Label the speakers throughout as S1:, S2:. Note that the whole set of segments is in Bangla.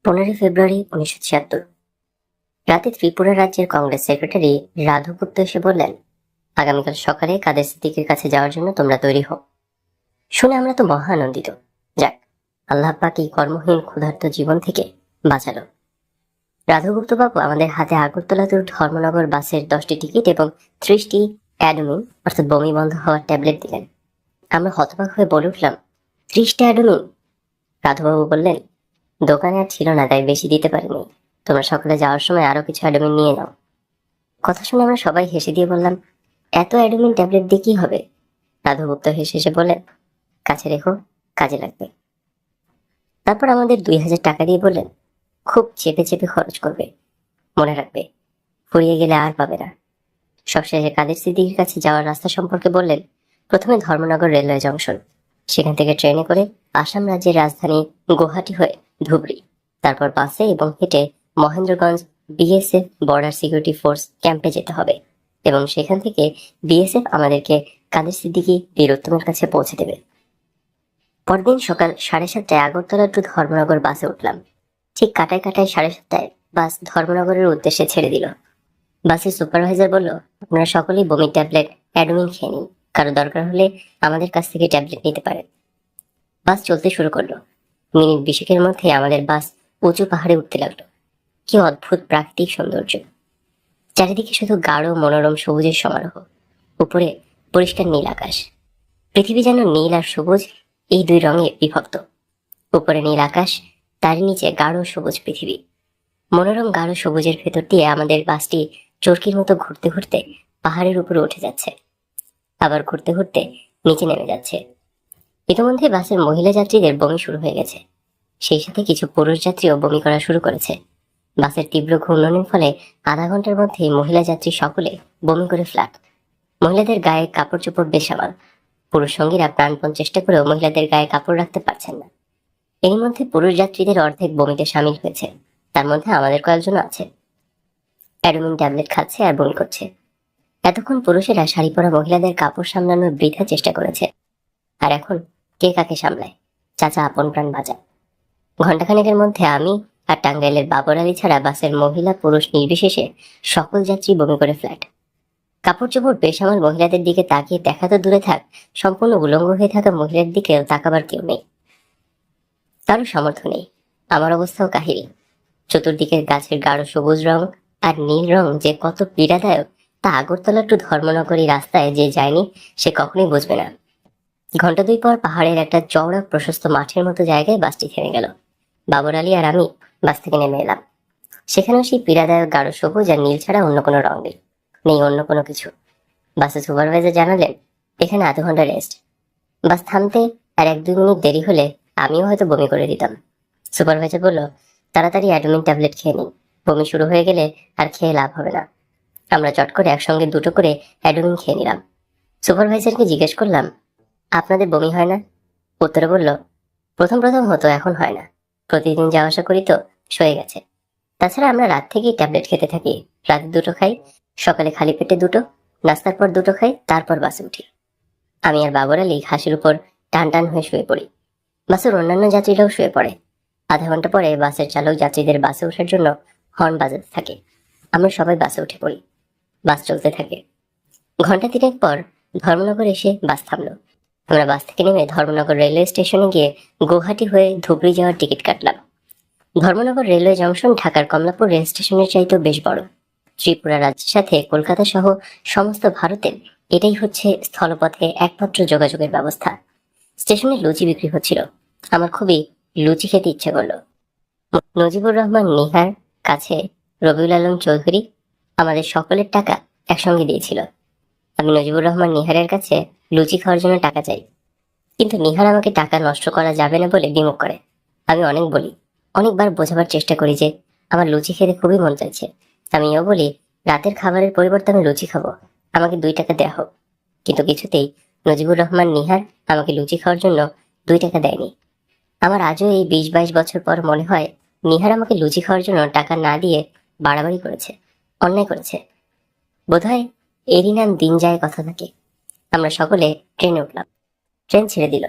S1: 15 ফেব্রুয়ারি 1976। রাতে ত্রিপুরা রাজ্যের কংগ্রেস সেক্রেটারি রাধু গুপ্ত এসে বললেন, আগামীকাল সকালে কাদের সিদ্দিকের কাছে যাওয়ার জন্য তোমরা তৈরি হও। শুনে আমরা তো মহা আনন্দিত। যাক, আল্লাহ পাক এই কর্মহীন ক্ষুধার্ত জীবন থেকে বাঁচালো। রাধুগুপ্ত বাবু আমাদের হাতে আগরতলা টু ধর্মনগর বাসের 10টি টিকিট এবং 30টি অ্যাডমিন অর্থাৎ বমি বন্ধ হওয়ার ট্যাবলেট দিলেন। আমরা হতবাক হয়ে বলে উঠলাম, 30টা অ্যাডমিন? রাধুবাবু বললেন, দোকানে আর ছিল না, তাই বেশি দিতে পারিনি। তোমরা সকালে যাওয়ার সময় আরো কিছু অ্যাডমিন নিয়ে নাও। কথা শুনে আমরা সবাই হেসে দিয়ে বললাম, এত অ্যাডমিন ট্যাবলেট দিয়ে কি হবে? রাধুগুপ্ত হেসে হেসে বলেন, কাছে রেখো, কাজে লাগবে। তারপর আমাদের 2000 টাকা দিয়ে বললেন, খুব চেপে চেপে খরচ করবে, মনে রাখবে, ফুরিয়ে গেলে আর পাবে না। সবশেষে কাদের সিদ্দিকীর কাছে যাওয়ার রাস্তা সম্পর্কে বললেন, প্রথমে ধর্মনগর রেলওয়ে জংশন, সেখান থেকে ট্রেনে করে আসাম রাজ্যের রাজধানী গুয়াহাটি হয়ে ধুবড়ি, তারপর বাসে এবং হেঁটে Mahendraganj BSF border security force ক্যাম্পে যেতে হবে এবং সেখান থেকে বিএসএফ আমাদেরকে কাদের সিদ্দিকী বীরোত্তমের কাছে পৌঁছে দেবে। পরদিন সকাল 7:30টায় আগরতলা টু ধর্মনগর বাসে উঠলাম। ঠিক কাটায় কাটায় 7:30টায় বাস ধর্মনগরের উদ্দেশ্যে ছেড়ে দিল। বাসের সুপারভাইজার বলল, আপনারা সকলেই বমির ট্যাবলেট অ্যাডমিন খেয়ে নিন, কারো দরকার হলে আমাদের কাছ থেকে ট্যাবলেট নিতে পারেন। বাস চলতে শুরু করলো। মিনিট 20 মধ্যে আমাদের বাস উঁচু পাহাড়ে উঠতে লাগলো। কি অদ্ভুত প্রাকৃতিক সৌন্দর্য! চারিদিকে শুধু গাঢ় মনোরম সবুজের সমারোহ। উপরে পরিষ্কার নীল আকাশ। পৃথিবী যেন নীল আর সবুজ এই দুই রঙে বিভক্ত। উপরে নীল আকাশ, তার নিচে গাঢ় সবুজ পৃথিবী। মনোরম গাঢ় সবুজের ভেতর দিয়ে আমাদের বাসটি চরকির মতো ঘুরতে ঘুরতে পাহাড়ের উপরে উঠে যাচ্ছে, আবার ঘুরতে ঘুরতে নিচে নেমে যাচ্ছে। ইতিমধ্যে বাসের মহিলা যাত্রীদের বমি শুরু হয়ে গেছে। সেই সাথে কিছু পুরুষ যাত্রীও বমি করা শুরু করেছে। বাসের তীব্র ঘূর্ণনের ফলে আধা ঘন্টার মধ্যেই মহিলা যাত্রী সকলে বমি করে ফ্ল্যাট। মহিলাদের গায়ে কাপড় চোপড় বেসামাল। পুরুষ সঙ্গীরা প্রাণপণ চেষ্টা করেও মহিলাদের গায়ে কাপড় রাখতে পারছেন না। এর মধ্যে পুরুষ যাত্রীদের অর্ধেক বমিতে সামিল হয়েছে, তার মধ্যে আমাদের কয়েকজন আছে। অ্যাডমিন ট্যাবলেট খাচ্ছে আর বমি করছে। এতক্ষণ পুরুষেরা শাড়ি পরা মহিলাদের কাপড় সামলানোর বৃথা চেষ্টা করেছে, আর এখন কে কাকে সামলায়? চাচা আপন প্রাণ বাঁচা। ঘণ্টাখানেকের মধ্যে আমি আর টাঙ্গাইলের বাবর আলী ছাড়া বাসের মহিলা পুরুষ নির্বিশেষে সকল যাত্রী বমি করে ফ্ল্যাট। কাপড় চোপড় বেসামাল মহিলাদের দিকে তাকিয়ে দেখা তো দূরে থাক, সম্পূর্ণ উলঙ্গ হয়ে থাকা মহিলার দিকেও তাকাবার কেউ নেই, কারো সামর্থ্য নেই। আমার অবস্থাও কাহিনী। চতুর্দিকের গাছের গাঢ় সবুজ রং আর নীল রং যে কত পীড়াদায়ক তা আগরতলা টু ধর্মনগরী রাস্তায় যে যায়নি সে কখনোই বুঝবে না। ঘন্টা 2 পর পাহাড়ের একটা চওড়া প্রশস্ত মাঠের মতো জায়গায় বাসটি থেমে গেল। বাবর আলী আর আমি বাস থেকে নেমে এলাম। সেখানেও সেই পীড়াদায়ক গাঢ় সবুজ আর নীল ছাড়া অন্য কোনো রং নেই, নেই অন্য কোনো কিছু। বাসের সুপারভাইজার জানালেন, এখানে আধ ঘন্টা রেস্ট। বাস থামতে আর 1-2 মিনিট দেরি হলে আমিও হয়তো বমি করে দিতাম। সুপারভাইজার বলল, তাড়াতাড়ি অ্যাডমিন ট্যাবলেট খেয়ে নিন, বমি শুরু হয়ে গেলে আর খেয়ে লাভ হবে না। আমরা চট করে একসঙ্গে 2টো করে অ্যাডমিন খেয়ে নিলাম। সুপারভাইজারকে জিজ্ঞেস করলাম, আপনাদের বমি হয় না? উত্তরে বলল, প্রথম প্রথম হতো, এখন হয় না। প্রতিদিন যাওয়া আসা করি তো, সয়ে গেছে। তাছাড়া আমরা রাত থেকেই ট্যাবলেট খেতে থাকি। রাতে 2টো খাই, সকালে খালি পেটে 2টো, নাস্তার পর 2টো খাই, তারপর বাসে উঠি। আমি আর বাবর আলী ঘাসের উপর টান টান হয়ে শুয়ে পড়ি। বাসের অন্যান্য যাত্রীরাও শুয়ে পড়ে। আধা ঘন্টা পরে বাসের চালক যাত্রীদের বাসে ওঠার জন্য হর্ন বাজাতে থাকে। আমরা সবাই বাসে উঠে পড়ি। বাস চলতে থাকে। ঘন্টা 3 পর ধর্মনগর এসে বাস থামলো। আমরা বাস থেকে নেমে ধর্মনগর রেলওয়ে স্টেশনে গিয়ে গুয়াহাটি হয়ে ধুবড়ি যাওয়ার টিকিট কাটলাম। ধর্মনগর রেলওয়ে জংশন ঢাকার কমলাপুর রেল স্টেশনের চাইতেও বেশ বড়। ত্রিপুরা রাজ্যের সাথে কলকাতা সহ সমস্ত ভারতের এটাই হচ্ছে স্থলপথে একমাত্র যোগাযোগের ব্যবস্থা। স্টেশনে লুচি বিক্রি হচ্ছিল। আমার খুবই লুচি খেতে ইচ্ছে করলো। নজিবুর রহমান নিহার কাছে রবিউল আলম চৌধুরী আমাদের সকলের টাকা একসঙ্গে দিয়েছিল। আমি নজিবুর রহমান নিহারের কাছে লুচি খাওয়ার জন্য টাকা চাই, কিন্তু নিহার আমাকে টাকা নষ্ট করা যাবে না বলে বিমুখ করে। আমি অনেক বলি, অনেকবার বোঝাবার চেষ্টা করি যে আমার লুচি খেতে খুবই মন চাইছে। আমিও বলি, রাতের খাবারের পরিবর্তে আমি লুচি খাবো, আমাকে 2 টাকা দেয়া হোক। কিন্তু কিছুতেই নজিবুর রহমান নিহার আমাকে লুচি খাওয়ার জন্য 2 টাকা দেয়নি। আমার আজও এই 20-22 বছর পর মনে হয় নিহার আমাকে লুচি খাওয়ার জন্য টাকা না দিয়ে বাড়াবাড়ি করেছে, অন্যায় করেছে। বোধহয় এরই নাম দিন যায় কথা থাকে। আমরা সকলে ট্রেনে উঠলাম। ট্রেন ছেড়ে দিল।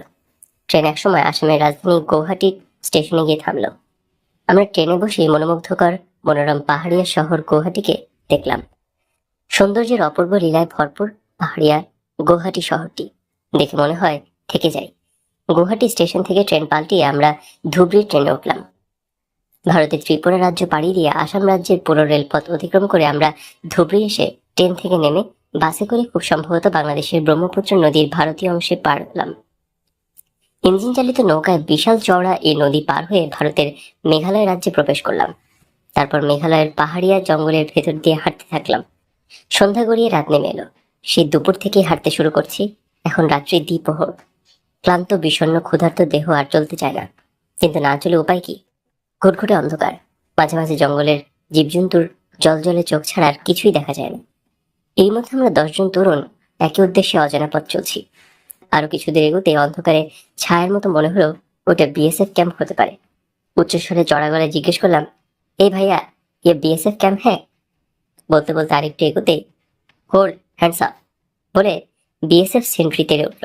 S1: ট্রেন একসময় আসামের রাজধানী গুয়াহাটি স্টেশনে গিয়ে থামলো। আমরা ট্রেনে বসে মনোমুগ্ধকর মনোরম পাহাড়িয়া শহর গৌহাটিকে দেখলাম। সৌন্দর্যের অপূর্ব লীলায় ভরপুর পাহাড়িয়া গৌহাটি শহরটি দেখে মনে হয় থেকে যাই। গৌহাটি স্টেশন থেকে ট্রেন পাল্টিয়ে আমরা ধুবড়ির ট্রেনে উঠলাম। ভারতের ত্রিপুরা রাজ্য পাড়ি দিয়ে আসাম রাজ্যের পুরো রেলপথ অতিক্রম করে আমরা ধুবড়ি এসে ট্রেন থেকে নেমে বাসে করে খুব সম্ভবত বাংলাদেশের ব্রহ্মপুত্র নদীর ভারতীয় অংশে পার হলাম। ইঞ্জিন চালিত নৌকায় বিশাল চওড়া এই নদী পার হয়ে ভারতের মেঘালয় রাজ্যে প্রবেশ করলাম। তারপর মেঘালয়ের পাহাড়িয়া জঙ্গলের ভেতর দিয়ে হাঁটতে থাকলাম। সন্ধ্যা গড়িয়ে রাত নেমে এলো। সেই দুপুর থেকেই হাঁটতে শুরু করছি। এখন রাত্রি দ্বিপ্রহর। ক্লান্ত বিষণ্ণ ক্ষুধার্ত দেহ আর চলতে চায় না, কিন্তু না চলে উপায় কি? ঘুটঘুটে অন্ধকার, মাঝে মাঝে জঙ্গলের জীবজন্তুর জলজলে চোখ ছাড়া আর কিছুই দেখা যায় না। এই মধ্যে আমরা 10 জন তরুণ একই উদ্দেশ্যে অজানা পথ চলছি। আরো কিছু দূর এগোতে অন্ধকারে ছায়ার মতো মনে হলো ওটা বিএসএফ ক্যাম্প হতে পারে। উচ্চস্বরে চড়া গলায় জিজ্ঞেস করলাম, এই ভাইয়া, ইয়ে বিএসএফ ক্যাম্প হ্যাঁ? বলতে বলতে আরেকটু এগোতেই হোল্ড হ্যান্ডস আপ বলে বিএসএফ সেন্ট্রি তেড়ে উঠল।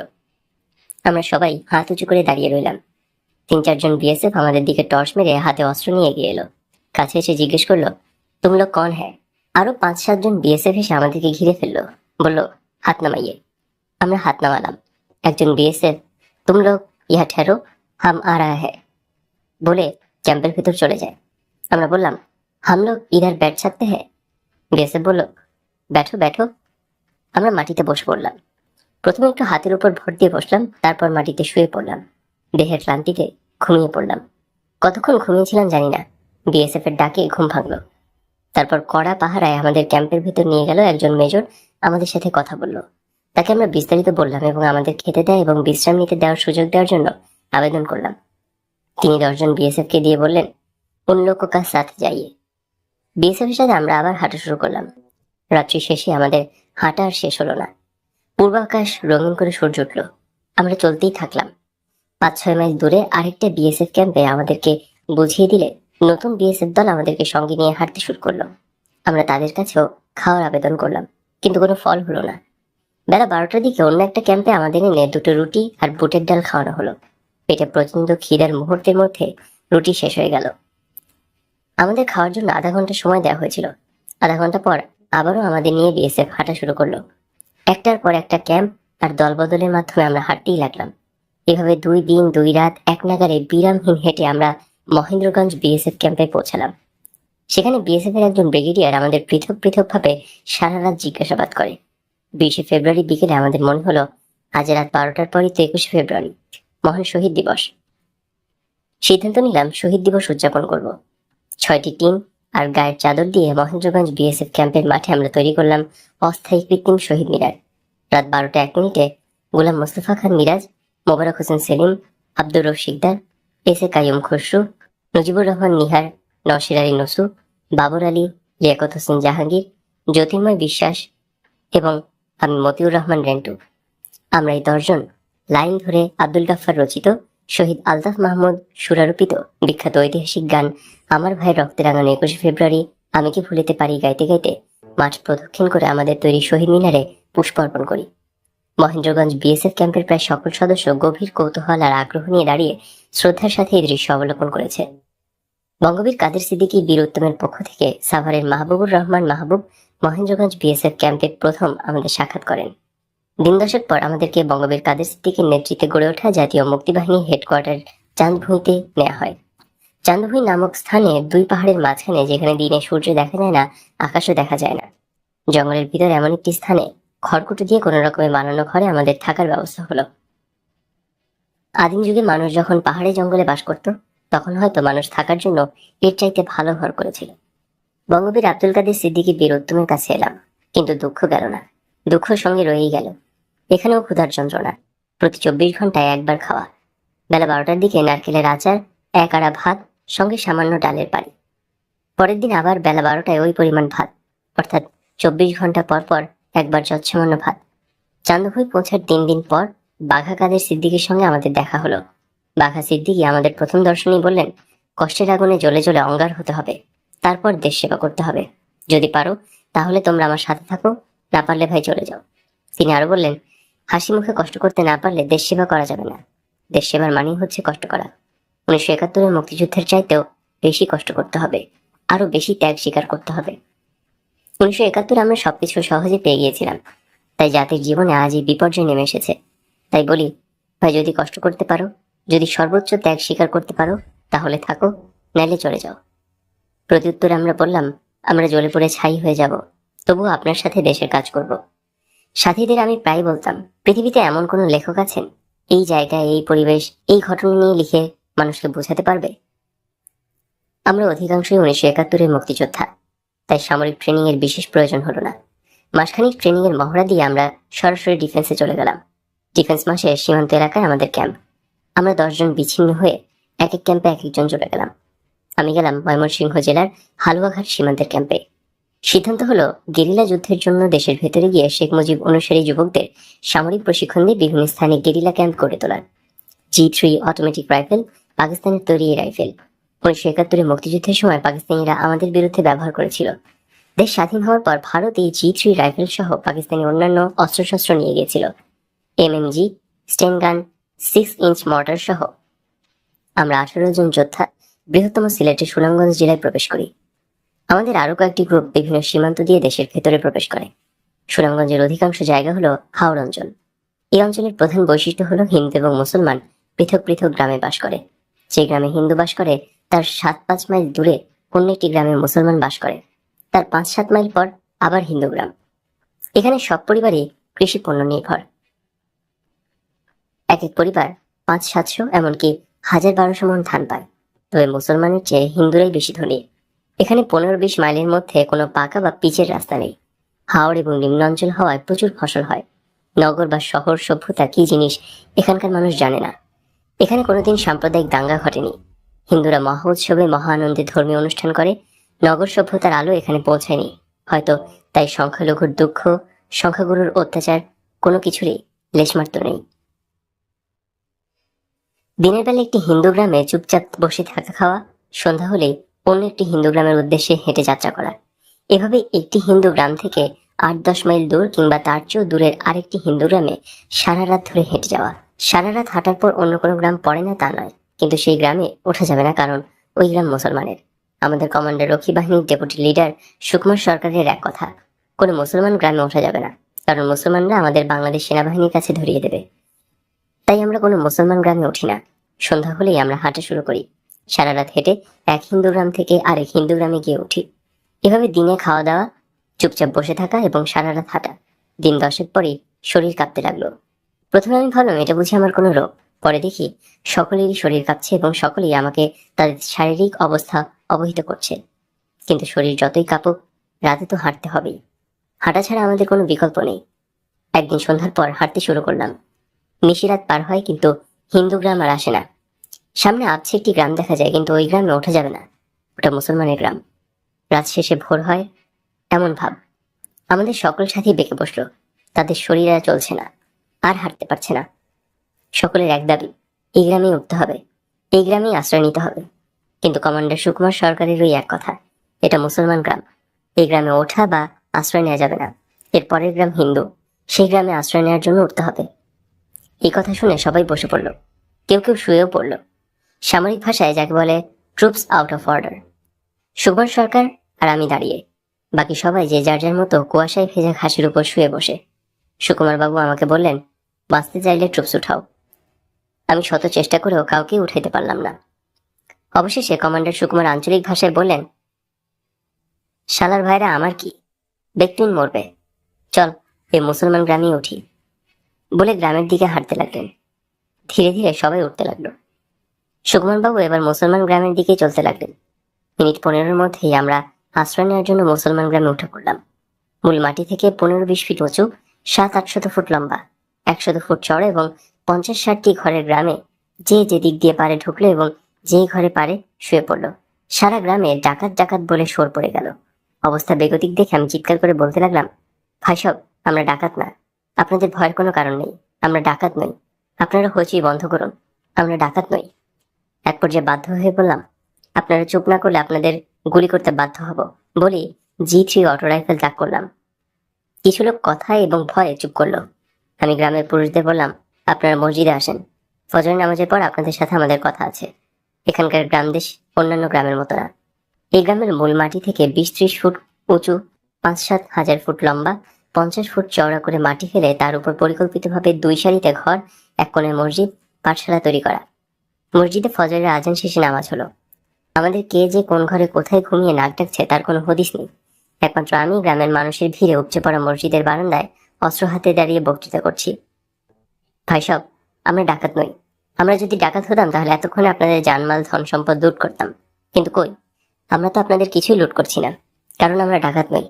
S1: আমরা সবাই হাত উঁচু করে দাঁড়িয়ে রইলাম। 3-4 জন বিএসএফ আমাদের দিকে টর্চ মেরে হাতে অস্ত্র নিয়ে এগিয়ে এলো। কাছে এসে জিজ্ঞেস করলো, তুম লোক কন হ্যাঁ? আরো 5-7 জন বিএসএফ এসে আমাদেরকে ঘিরে ফেললো। বলল, হাত নামাইয়ে। আমরা হাত নামালাম। একজন বিএসএফ, তুম লোক ইহা ঠেরো, হাম আ রাহা হ্যায় বলে ক্যাম্পের ভেতর চলে যায়। আমরা বললাম, হাম লোক ইধার बैठ सकते हैं? বিএসএফ বলল, ব্যাঠো ব্যাঠো। আমরা মাটিতে বসে পড়লাম। প্রথমে একটু হাতের উপর ভর দিয়ে বসলাম, তারপর মাটিতে শুয়ে পড়লাম। দেহের ক্লান্তিতে ঘুমিয়ে পড়লাম। কতক্ষণ ঘুমিয়েছিলাম জানি না। বিএসএফ এর ডাকে ঘুম ভাঙলো। তারপর কড়া পাহারায় আমাদের ক্যাম্পের ভেতর নিয়ে গেল একজন মেজর। আমাদের সাথে কথা বলল। তাকে আমরা বিস্তারিত বললাম এবং আমাদের খেতে দেয় এবং বিশ্রাম নিতে দেওয়ার সুযোগ দেওয়ার জন্য আবেদন করলাম। তিনি 10 জন বিএসএফ কে দিয়ে বললেন, উন লোগোं का साथ जाइए। বিএসএফ এর সাথে আমরা আবার হাঁটা শুরু করলাম। রাত্রি শেষে আমাদের হাঁটা আর শেষ হলো না। পূর্বাকাশ রঙিন করে সূর্য উঠল। আমরা চলতেই থাকলাম। 5-6 মাইল দূরে আরেকটা বিএসএফ ক্যাম্পে আমাদেরকে বুঝিয়ে দিলে নতুন বিএসএফ দল আমাদেরকে সঙ্গে নিয়ে হাঁটতে শুরু করলো। আমরা তাদের কাছেও খাওয়ার আবেদন করলাম, কিন্তু কোনো ফল হলো না। বেলা 12টার দিকে অন্য একটা ক্যাম্পে আমাদের এনে 2টো রুটি আর বুটের ডাল খাওয়ানো হলো। পেটে প্রচন্ড খিদার মুহূর্তের মধ্যে রুটি শেষ হয়ে গেল। আমাদের খাওয়ার জন্য আধা ঘন্টা সময় দেওয়া হয়েছিল। আধা ঘন্টা পর আবারও আমাদের নিয়ে বিএসএফ হাঁটা শুরু করলো। একটার পর একটা ক্যাম্প আর দল বদলের মাধ্যমে আমরা হাঁটতেই লাগলাম। এভাবে 2 দিন 2 রাত এক নাগারে বিরামহীন হেঁটে আমরা মহেন্দ্রগঞ্জ বিএসএফ ক্যাম্পে পৌঁছালাম। সেখানে বিএসএফ এর একজন ব্রিগেডিয়ার আমাদের পৃথক পৃথকভাবে সারা রাত জিজ্ঞাসাবাদ করে। 20শে ফেব্রুয়ারি বিকেলে আমাদের মনে হলো আজ রাত 12টার পরই তো 21শে ফেব্রুয়ারি, মহান শহীদ দিবস। সিদ্ধান্ত নিলাম শহীদ দিবস উদযাপন করব। 6টি টিম আর গায়ের চাদর দিয়ে মহেন্দ্রগঞ্জ বিএসএফ ক্যাম্পের মাঠে আমরা তৈরি করলাম অস্থায়ী কৃত্রিম শহীদ মিনার। রাত 12টা 1 মিনিটে গোলাম মোস্তফা খান মিরাজ, মোবারক হোসেন সেলিম, আব্দুর রউফ শিকদার, এস এ কাইয়ুম খসরু, মুজিবুর রহমান নিহার, নওশির আলী নসু, বাবর আলী, লিয়াকত হোসেন জাহাঙ্গীর, জ্যোতির্ময় বিশ্বাস এবং আমি মতিউর রহমান রেন্টু। আমরা এই 10 জন লাইন ধরে আব্দুল গাফফার রচিত, শহীদ আলতাফ মাহমুদ সুরারোপিত বিখ্যাত ঐতিহাসিক গান আমার ভাইয়ের রক্তে রাঙানো 21শে ফেব্রুয়ারি আমি কি ভুলিতে পারি গাইতে গাইতে মাঠ প্রদক্ষিণ করে আমাদের তৈরি শহীদ মিনারে পুষ্প অর্পণ করি। মহেন্দ্রগঞ্জ বিএসএফ ক্যাম্পের প্রায় সকল সদস্য গভীর কৌতূহল আর আগ্রহ নিয়ে দাঁড়িয়ে শ্রদ্ধার সাথে এই দৃশ্য অবলোকন করেছে। বঙ্গবীর কাদের সিদ্দিকী বীর উত্তমের পক্ষ থেকে সাভারের মাহবুবুর রহমান মাহবুব মহেন্দ্রগঞ্জ বিএসএফ ক্যাম্পে প্রথম আমাদের সাক্ষাৎ করেন। দিন দশেক পর আমাদেরকে বঙ্গবীর কাদের সিদ্দিকীর নেতৃত্বে গড়ে ওঠা জাতীয় মুক্তিবাহিনী হেডকোয়ার্টার চাঁদভূঁইতে নেওয়া হয়। চাঁদভূঁই নামক স্থানে 2 পাহাড়ের মাঝখানে, যেখানে দিনে সূর্য দেখা যায় না, আকাশও দেখা যায় না, জঙ্গলের ভিতর এমন একটি স্থানে খড়কুটো দিয়ে কোনো রকমে বানানো ঘরে আমাদের থাকার ব্যবস্থা হলো। আদিম যুগে মানুষ যখন পাহাড়ে জঙ্গলে বাস করত, তখন হয়তো মানুষ থাকার জন্য এর চাইতে ভালো ঘর করেছিল। বঙ্গবীর আব্দুল কাদের সিদ্দিকী বীর উত্তমের কাছে এলাম, কিন্তু দুঃখ গেল না, দুঃখ সঙ্গে রয়েই গেল। এখানেও ক্ষুধার যন্ত্রণা, প্রতি 24 ঘন্টায় একবার খাওয়া। বেলা 12টার দিকে নারকেলের আচার, 1 আড়া ভাত, সঙ্গে সামান্য ডালের পানি। পরের দিন আবার বেলা 12টায় ওই পরিমাণ ভাত, অর্থাৎ 24 ঘন্টা পর পর একবার যৎসামান্য ভাত। চাঁদভূঁই পৌঁছার 3 দিন পর বাঘা কাদের সিদ্দিকীর সঙ্গে আমাদের দেখা হলো। বাঘা সিদ্দিকী আমাদের প্রথম দর্শনেই বললেন, কষ্টের আগুনে জ্বলে জ্বলে অঙ্গার হতে হবে, তারপর দেশ সেবা করতে হবে। যদি পারো তাহলে তোমরা আমার সাথে থাকো, না পারলে ভাই চলে যাও। তিনি আরো বললেন, হাসি মুখে কষ্ট করতে না পারলে দেশ সেবা করা যাবে না। দেশ সেবার মানেই হচ্ছে কষ্ট করা। 1971-এর মুক্তিযুদ্ধের চাইতেও বেশি কষ্ট করতে হবে, আরো বেশি ত্যাগ স্বীকার করতে হবে। 1971 আমরা সবকিছু সহজে পেয়ে গিয়েছিলাম, তাই জাতির জীবনে আজ এই বিপর্যয় নেমে এসেছে। তাই বলি, ভাই, যদি কষ্ট করতে পারো, যদি সর্বোচ্চ ত্যাগ স্বীকার করতে পারো, তাহলে থাকো, নাইলে চলে যাও। প্রত্যুত্তরে আমরা বললাম, আমরা জ্বলে পড়ে ছাই হয়ে যাব, তবুও আপনার সাথে দেশের কাজ করব। সাথীদের আমি প্রায় বলতাম, পৃথিবীতে এমন কোনো লেখক আছেন এই জায়গায়, এই পরিবেশ, এই ঘটনা নিয়ে লিখে মানুষকে বোঝাতে পারবে? আমরা অধিকাংশই 1971-এর মুক্তিযোদ্ধা, তাই সামরিক ট্রেনিং এর বিশেষ প্রয়োজন হলো না। মাসখানিক ট্রেনিং এর মহড়া দিয়ে আমরা সরাসরি ডিফেন্সে চলে গেলাম। ডিফেন্স মাসে সীমান্ত এলাকায় আমাদের ক্যাম্প। আমরা 10 জন বিচ্ছিন্ন হয়ে এক এক ক্যাম্পে এক একজন চলে গেলাম। আমি গেলাম ময়মনসিংহ জেলার হালুয়াঘাট সীমান্তের ক্যাম্পে। সিদ্ধান্ত হলো, গেরিলা যুদ্ধের জন্য দেশের ভেতরে গিয়ে শেখ মুজিব অনুসারী যুবকদের সামরিক প্রশিক্ষণ দিয়ে বিভিন্ন স্থানে গেরিলা ক্যাম্প গড়ে তোলার। G3 অটোমেটিক রাইফেল পাকিস্তানের তৈরি এই রাইফেল 1971-এ মুক্তিযুদ্ধের সময় পাকিস্তানিরা আমাদের বিরুদ্ধে ব্যবহার করেছিল। দেশ স্বাধীন হওয়ার পর ভারত এই G3 রাইফেল সহ পাকিস্তানি অন্যান্য অস্ত্রশস্ত্র নিয়ে গিয়েছিল। MMG, স্টেন গান, 6 ইঞ্চ মর্টার সহ। আমরা 18 জন যোদ্ধা বৃহত্তম সিলেটের সুনামগঞ্জ জেলায় প্রবেশ করি। আমাদের আরো কয়েকটি গ্রুপ বিভিন্ন সীমান্ত দিয়ে দেশের ভেতরে প্রবেশ করে। সুনামগঞ্জের অধিকাংশ জায়গা হলো হাওড় অঞ্চল। এই অঞ্চলের প্রধান বৈশিষ্ট্য হলো হিন্দু এবং মুসলমান পৃথক পৃথক গ্রামে বাস করে। যে গ্রামে হিন্দু বাস করে তার 7-5 মাইল দূরে অন্য একটি গ্রামে মুসলমান বাস করে, তার 5-7 মাইল পর আবার হিন্দু গ্রাম। এখানে সব পরিবারই কৃষি পণ্য নির্ভর। এক এক পরিবার 500-700 এমনকি 1000-1200 মণ ধান পায়। তবে মুসলমানের চেয়ে হিন্দুরাই বেশি ধনী। এখানে 15-20 মাইলের মধ্যে কোনো পাকা বা পিচের রাস্তা নেই। হাওড় এবং নিম্ন অঞ্চল হওয়ায় প্রচুর ফসল হয়। নগর বা শহর সভ্যতা কি জিনিস এখানকার মানুষ জানে না। এখানে কোনোদিন সাম্প্রদায়িক দাঙ্গা ঘটেনি। হিন্দুরা মহা উৎসবে মহা আনন্দে ধর্মীয় অনুষ্ঠান করে। নগর সভ্যতার আলো এখানে পৌঁছায়নি, হয়তো তাই সংখ্যালঘুর দুঃখ, সংখ্যাগুরুর অত্যাচার কোনো কিছুরই লেশমাত্র নেই। দিনের বেলা একটি হিন্দু গ্রামে চুপচাপ বসে থাকা খাওয়া, সন্ধ্যা হলেই অন্য একটি হিন্দু গ্রামের উদ্দেশ্যে হেঁটে যাত্রা করা। এভাবে একটি হিন্দু গ্রাম থেকে 8-10 মাইল দূর কিংবা তার চেয়েও দূরের আরেকটি হিন্দু গ্রামে সারা রাত ধরে হেঁটে যাওয়া। সারা রাত হাঁটার পর অন্য কোনো গ্রাম পড়ে না তা নয়, কিন্তু সেই গ্রামে ওঠা যাবে না, কারণ ওই গ্রাম মুসলমানের। আমাদের কমান্ডার রক্ষী বাহিনীর ডেপুটি লিডার সুকুমার সরকারের এক কথা, কোনো মুসলমান গ্রামে ওঠা যাবে না, কারণ মুসলমানরা আমাদের বাংলাদেশ সেনাবাহিনীর কাছে ধরিয়ে দেবে। তাই আমরা কোনো মুসলমান গ্রামে উঠি না। সন্ধ্যা হলেই আমরা হাঁটা শুরু করি। সারা রাত হেঁটে এক হিন্দু গ্রাম থেকে আরেক হিন্দু গ্রামে গিয়ে উঠি। এভাবে দিনে খাওয়া দাওয়া, চুপচাপ বসে থাকা এবং সারা রাত হাঁটা। দিন 10 পরেই শরীর কাঁপতে লাগলো। প্রথমে আমি ভাবলাম এটা বুঝি আমার কোনো রোগ। পরে দেখি সকলেরই শরীর কাঁপছে এবং সকলেই আমাকে তাদের শারীরিক অবস্থা অবহিত করছে। কিন্তু শরীর যতই কাঁপুক, রাতে তো হাঁটতে হবেই। হাঁটা ছাড়া আমাদের কোনো বিকল্প নেই। একদিন সন্ধ্যার পর হাঁটতে শুরু করলাম। নিশিরাত পার হয়, কিন্তু হিন্দু গ্রাম আর আসে না। সামনে আবছে একটি গ্রাম দেখা যায়, কিন্তু ওই গ্রামে ওঠা যাবে না, ওটা মুসলমানের গ্রাম। রাত শেষে ভোর হয় এমন ভাব। আমাদের সকল সাথী বেঁকে বসলো। তাদের শরীর আর চলছে না, আর হাঁটতে পারছে না। সকলের এক দাবি, এই গ্রামেই উঠতে হবে, এই গ্রামেই আশ্রয় নিতে হবে। কিন্তু কমান্ডার সুকুমার সরকারের ওই এক কথা, এটা মুসলমান গ্রাম, এই গ্রামে ওঠা বা আশ্রয় নেওয়া যাবে না। এর পরের গ্রাম হিন্দু, সেই গ্রামে আশ্রয় নেওয়ার জন্য উঠতে হবে। এই কথা শুনে সবাই বসে পড়ল, কেউ কেউ শুয়েও পড়ল। সামরিক ভাষায় যাকে বলে troops out of order. Sukumar Sarkar আর আমি দাঁড়িয়ে, বাকি সবাই যে যার যার মতো কুয়াশায় ভেজা ঘাসের উপর শুয়ে বসে। সুকুমার বাবু আমাকে বললেন, বাঁচতে চাইলে ট্রুপস উঠাও। আমি শত চেষ্টা করেও কাউকে উঠাইতে পারলাম না। অবশেষে কমান্ডার সুকুমার আঞ্চলিক ভাষায় বললেন, শালার ভাইরা, আমার কি, ব্যক্তিন মরবে, চল এই মুসলমান গ্রামেই উঠি। বলে গ্রামের দিকে হাঁটতে লাগলেন। ধীরে ধীরে সবাই উঠতে লাগলো। সুকুমার বাবু এবার মুসলমান গ্রামের দিকে চলতে লাগলেন। মিনিট 15-এর মধ্যেই আমরা আশ্রয় নেওয়ার জন্য মুসলমান গ্রামে উঠে পড়লাম। মূল মাটি থেকে 15-20 ফিট উঁচু, 700-800 ফুট লম্বা, 100 ফুট চড়া এবং 50-60টি ঘরের গ্রামে যে যেদিক দিয়ে পারে ঢুকলো এবং যেই ঘরে পারে শুয়ে পড়লো। সারা গ্রামে ডাকাত ডাকাত বলে শোর পড়ে গেল। অবস্থা বেগতিক দেখে আমি চিৎকার করে বলতে লাগলাম, ভাই সব, আমরা ডাকাত না, আপনাদের ভয়ের কোনো কারণ নেই, আমরা ডাকাত নই, আপনারা হইচই বন্ধ করুন, আমরা ডাকাত নই। এক পর্যায়ে বাধ্য হয়ে বললাম, আপনারা চুপ না করলে আপনাদের গুলি করতে বাধ্য হব। বলি G3 অটো রাইফেল তাক করলাম। কিছু লোক কথায় এবং ভয়ে চুপ করলো। আমি গ্রামের পুরুষদের বললাম, আপনারা মসজিদে আসেন, ফজর নামাজের পর আপনাদের সাথে আমাদের কথা আছে। এখানকার গ্রামদেশ অন্যান্য গ্রামের মতো না। এই গ্রামের মূল মাটি থেকে 20-30 ফুট উঁচু, 5-7 হাজার ফুট লম্বা, 50 ফুট চওড়া করে মাটি ফেলে তার উপর পরিকল্পিতভাবে 2 সারিতে ঘর, এক কোণে মসজিদ, পাঠশালা তৈরি করা। মসজিদে ফজরের আজান শেষে নামাজ হলো। আমাদের কে যে কোন ঘরে কোথায় ঘুমিয়ে নাক ডাকছে তার কোনো হদিস নেই। একমাত্র আমি গ্রামের মানুষের ভিড়ে উপচে পড়া মসজিদের বারান্দায় অস্ত্র হাতে দাঁড়িয়ে বক্তৃতা করছি। ভাই সব, আমরা ডাকাত নই। আমরা যদি ডাকাত হতাম তাহলে এতক্ষণে আপনাদের জানমাল ধন সম্পদ লুট করতাম। কিন্তু কই, আমরা তো আপনাদের কিছুই লুট করছি না, কারণ আমরা ডাকাত নই।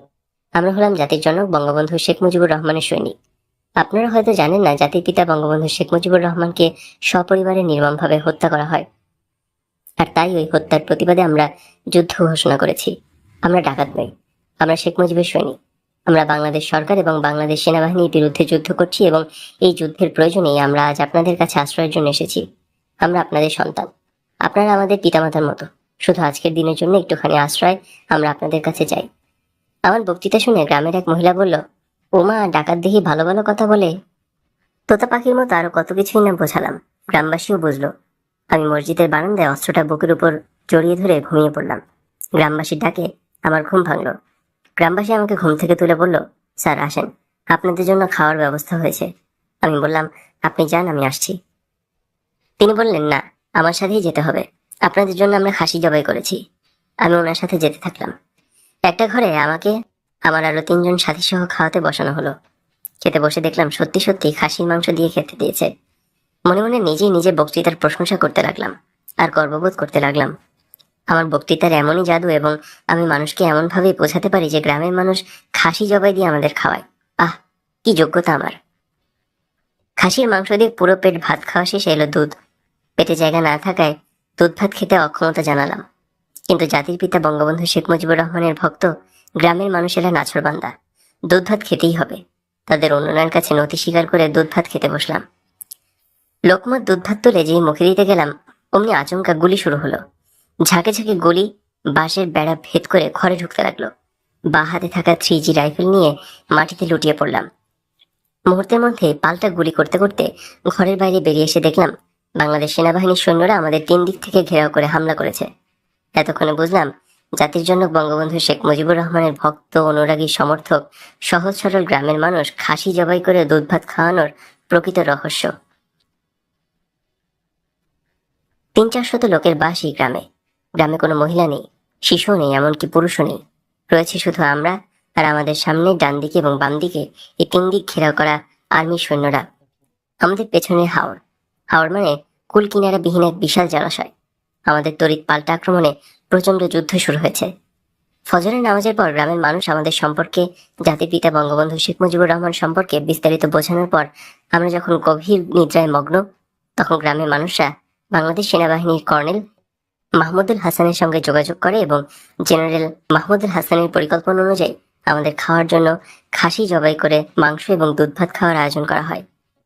S1: আমরা হলাম জাতির জনক বঙ্গবন্ধু শেখ মুজিবুর রহমানের সৈনিক। আপনারা হয়তো জানেন না, জাতির পিতা বঙ্গবন্ধু শেখ মুজিবুর রহমানকে সপরিবারে নির্মমভাবে হত্যা করা হয়, আর তাই ওই হত্যার প্রতিবাদে আমরা যুদ্ধ ঘোষণা করেছি। আমরা ডাকাত নই, আমরা শেখ মুজিবের সৈনিক। আমরা বাংলাদেশ সরকার এবং বাংলাদেশ সেনাবাহিনীর বিরুদ্ধে যুদ্ধ করছি এবং এই যুদ্ধের প্রয়োজনেই আমরা আজ আপনাদের কাছে আশ্রয়ের জন্য এসেছি। আমরা আপনাদের সন্তান, আপনারা আমাদের পিতামাতার মতো। শুধু আজকের দিনের জন্য একটুখানি আশ্রয় আমরা আপনাদের কাছে চাই। আমার বক্তৃতা শুনে গ্রামের এক মহিলা বলল, ওমা, ডাকাত দেখি ভালো ভালো কথা বলে। তোতা পাখির মতো আরো কত কিছুই না বোঝালাম। গ্রামবাসীও বুঝলো। আমি মসজিদের বারান্দায় অস্ত্রটা বুকের উপর জড়িয়ে ধরে ঘুমিয়ে পড়লাম। গ্রামবাসীর ডাকে আমার ঘুম ভাঙলো। গ্রামবাসী আমাকে ঘুম থেকে তুলে বলল, স্যার আসেন, আপনাদের জন্য খাওয়ার ব্যবস্থা হয়েছে। আমি বললাম, আপনি যান, আমি আসছি। তিনি বললেন, না, আমার সাথেই যেতে হবে। আপনাদের জন্য আমরা খাসি জবাই করেছি। আমি ওনার সাথে যেতে থাকলাম। একটা ঘরে আমাকে আমার আরো 3 জন সাথী সহ খাওয়াতে বসানো হলো। খেতে বসে দেখলাম সত্যি সত্যি খাসির মাংস দিয়ে খেতে দিয়েছে। মনে মনে নিজেই নিজের বক্তৃতার প্রশংসা করতে লাগলাম আর গর্ববোধ করতে লাগলাম। আমার বক্তৃতার এমনই জাদু এবং আমি মানুষকে এমনভাবেই বোঝাতে পারি যে গ্রামের মানুষ খাসি জবাই দিয়ে আমাদের খাওয়ায়। আহ, কি যোগ্যতা আমার! খাসির মাংস দিয়ে পুরো পেট ভাত খাওয়া শেষে এলো দুধ। পেটে জায়গা না থাকায় দুধ ভাত খেতে অক্ষমতা জানালাম। কিন্তু জাতির পিতা বঙ্গবন্ধু শেখ মুজিবুর রহমানের ভক্ত গ্রামের মানুষেরা নাছোড়বান্দা, দুধ ভাত খেতেই হবে। তাদের উন্নয়নের কাছে নথি স্বীকার করে দুধ ভাত খেতে বসলাম। লোকমত দুধ ভাত তুলে যেই মুখে দিতে গেলাম, অমনি আচমকা গুলি শুরু হলো। ঝাঁকে ঝাঁকে গুলি বাঁশের বেড়া ভেদ করে ঘরে ঢুকতে লাগলো। বা হাতে থাকা 3G রাইফেল নিয়ে মাটিতে লুটিয়ে পড়লাম। মুহূর্তের মধ্যে পাল্টা গুলি করতে করতে ঘরের বাইরে বেরিয়ে এসে দেখলাম বাংলাদেশ সেনাবাহিনীর সৈন্যরা আমাদের 3 দিক থেকে ঘেরাও করে হামলা করেছে। এতক্ষণে বুঝলাম জাতির জনক বঙ্গবন্ধু শেখ মুজিবুর রহমানের ভক্ত, অনুরাগী, সমর্থক, সহজ সরল গ্রামের মানুষ খাসি জবাই করে দুধ ভাত খাওয়ানোর প্রকৃত রহস্য। 300-400 লোকের বাস এই গ্রামে। গ্রামে কোনো মহিলা নেই, শিশুও নেই, এমনকি পুরুষও নেই। রয়েছে শুধু আমরা আর আমাদের সামনে, ডান দিকে এবং বাম দিকে এই 3 দিক ঘেরাও করা আর্মির সৈন্যরা। আমাদের পেছনে হাওর। হাওর মানে কুল কিনারা বিহীন এক বিশাল জলাশয়। আমাদের তড়িৎ পাল্টা আক্রমণে প্রচন্ড যুদ্ধ শুরু হয়েছে। ফজরের নামাজের পর গ্রামের মানুষ আমাদের সম্পর্কে, জাতির পিতা বঙ্গবন্ধু শেখ মুজিবুর রহমান সম্পর্কে বিস্তারিত বোঝানোর পর আমরা যখন গভীর নিদ্রায় মগ্ন, তখন গ্রামের মানুষরা বাংলাদেশ সেনাবাহিনীর কর্নেল মাহমুদুল হাসানের সঙ্গে যোগাযোগ করে এবং জেনারেল মাহমুদুল হাসানের পরিকল্পনা অনুযায়ী আমাদের খাওয়ার জন্য খাসি জবাই করে মাংস এবং দুধ ভাত খাওয়ার আয়োজন করা হয়।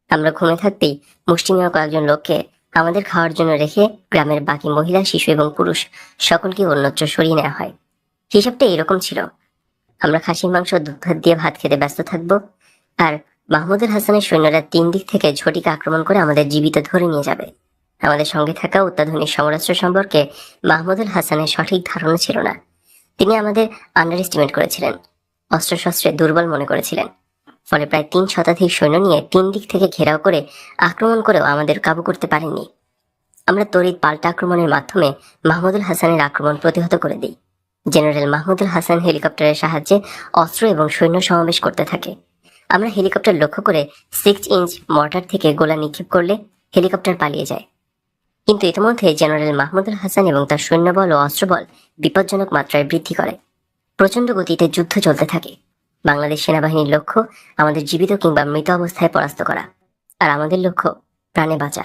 S1: আমরা ঘুমে থাকতেই মুষ্টিমেয় কয়েকজন লোককে আমাদের খাওয়ার জন্য রেখে গ্রামের বাকি মহিলা, শিশু এবং পুরুষ সকলকে অন্যত্র সরিয়ে নেওয়া হয়। হিসাবটা এরকম ছিল, আমরা খাসির মাংস দুধ ভাত দিয়ে ভাত খেতে ব্যস্ত থাকব, আর মাহমুদুল হাসানের সৈন্যরা 3 দিক থেকে ঝটিকা আক্রমণ করে আমাদের জীবিত ধরে নিয়ে যাবে। আমাদের সঙ্গে থাকা অত্যাধুনিক সমরাস্ত্র সম্পর্কে মাহমুদুল হাসানের সঠিক ধারণা ছিল না। তিনি আমাদের আন্ডার এস্টিমেট করেছিলেন, অস্ত্রশস্ত্রে দুর্বল মনে করেছিলেন। ফলে প্রায় 3 শতাধিক সৈন্য নিয়ে 3 দিক থেকে ঘেরাও করে আক্রমণ করেও আমাদের কাবু করতে পারেননি। আমরা তড়িৎ পাল্টা আক্রমণের মাধ্যমে মাহমুদুল হাসানের আক্রমণ প্রতিহত করে দিই। জেনারেল মাহমুদুল হাসান হেলিকপ্টারের সাহায্যে অস্ত্র এবং সৈন্য সমাবেশ করতে থাকে। আমরা হেলিকপ্টার লক্ষ্য করে 6 ইঞ্চ মর্টার থেকে গোলা নিক্ষেপ করলে হেলিকপ্টার পালিয়ে যায়। কিন্তু ইতিমধ্যে জেনারেল মাহমুদুল হাসান এবং তার সৈন্যবল ও অস্ত্রবল বিপজ্জনক মাত্রায় বৃদ্ধি করে। প্রচণ্ড গতিতে যুদ্ধ চলতে থাকে। বাংলাদেশ সেনাবাহিনীর লক্ষ্য আমাদের জীবিত কিংবা মৃত অবস্থায় পরাস্ত করা, আর আমাদের লক্ষ্য প্রাণে বাঁচা।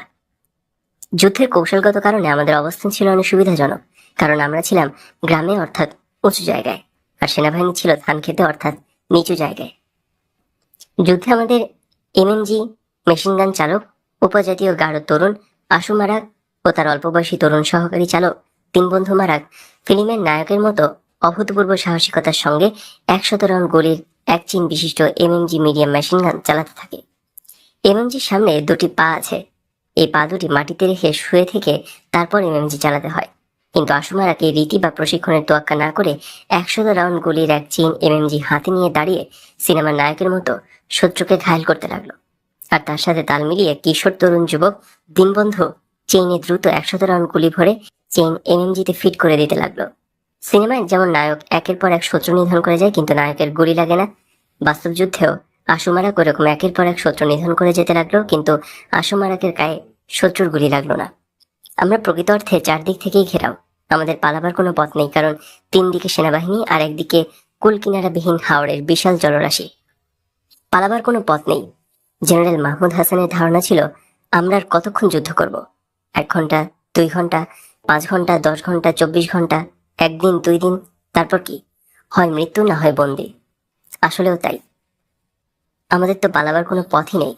S1: যুদ্ধের কৌশলগত কারণে আমাদের অবস্থান ছিল অনেক সুবিধাজনক, কারণ আমরা ছিলাম গ্রামে অর্থাৎ উঁচু জায়গায়, আর সেনাবাহিনী ছিল ধান খেতে অর্থাৎ নিচু জায়গায়। যুদ্ধে আমাদের এমএনজি মেশিনগান চালক, উপজাতীয় গাঢ় তরুণ আশু মারাক ও তার অল্প বয়সী তরুণ সহকারী চালক 3 বন্ধু মারাক ফিল্মের নায়কের মতো অভূতপূর্ব সাহসিকতার সঙ্গে 100 রাউন্ড গুলির 1 চিন বিশিষ্ট এমএমজি মিডিয়াম মেশিনগান চালাতে থাকে। এমএমজির সামনে 2টি পা আছে। এই পা দুটি মাটিতে রেখে শুয়ে থেকে তারপর এমএমজি চালাতে হয়। কিন্তু আশুমারাকে রীতি বা প্রশিক্ষণের তোয়াক্কা না করে 100 রাউন্ড গুলির এক চেইন এমএমজি হাতে নিয়ে দাঁড়িয়ে সিনেমার নায়কের মতো শত্রুকে ঘায়েল করতে লাগলো। আর তার সাথে তাল মিলিয়ে কিশোর তরুণ যুবক দিনবন্ধু চেইনে দ্রুত 100 রাউন্ড গুলি ভরে চেইন এমএমজিতে ফিট করে দিতে লাগলো। সিনেমায় যেমন নায়ক একের পর এক শত্রু নিধন করে যায় কিন্তু নায়কের গুলি লাগে না, বাস্তব যুদ্ধেও আশুমারাক ওরকম একের পর এক শত্রু নিধন করে যেতে লাগলো, কিন্তু আশুমারাকের গায়ে শত্রুর গুলি লাগলো না। আমরা প্রকৃত অর্থে চারদিক থেকেই ঘেরাও। আমাদের পালাবার কোনো পথ নেই, কারণ 3 দিকে সেনাবাহিনী আর একদিকে কুলকিনারাবিহীন হাওড়ের বিশাল জলরাশি। পালাবার কোনো পথ নেই। জেনারেল মাহমুদ হাসানের ধারণা ছিল আমরা আর কতক্ষণ যুদ্ধ করব? 1 ঘন্টা, 2 ঘন্টা, 5 ঘন্টা, 10 ঘন্টা, 24 ঘন্টা, 1 দিন, 2 দিন, তারপর কি? হয় মৃত্যু, না হয় বন্দি। আসলেও তাই। আমাদের তো পালাবার কোনো পথই নেই।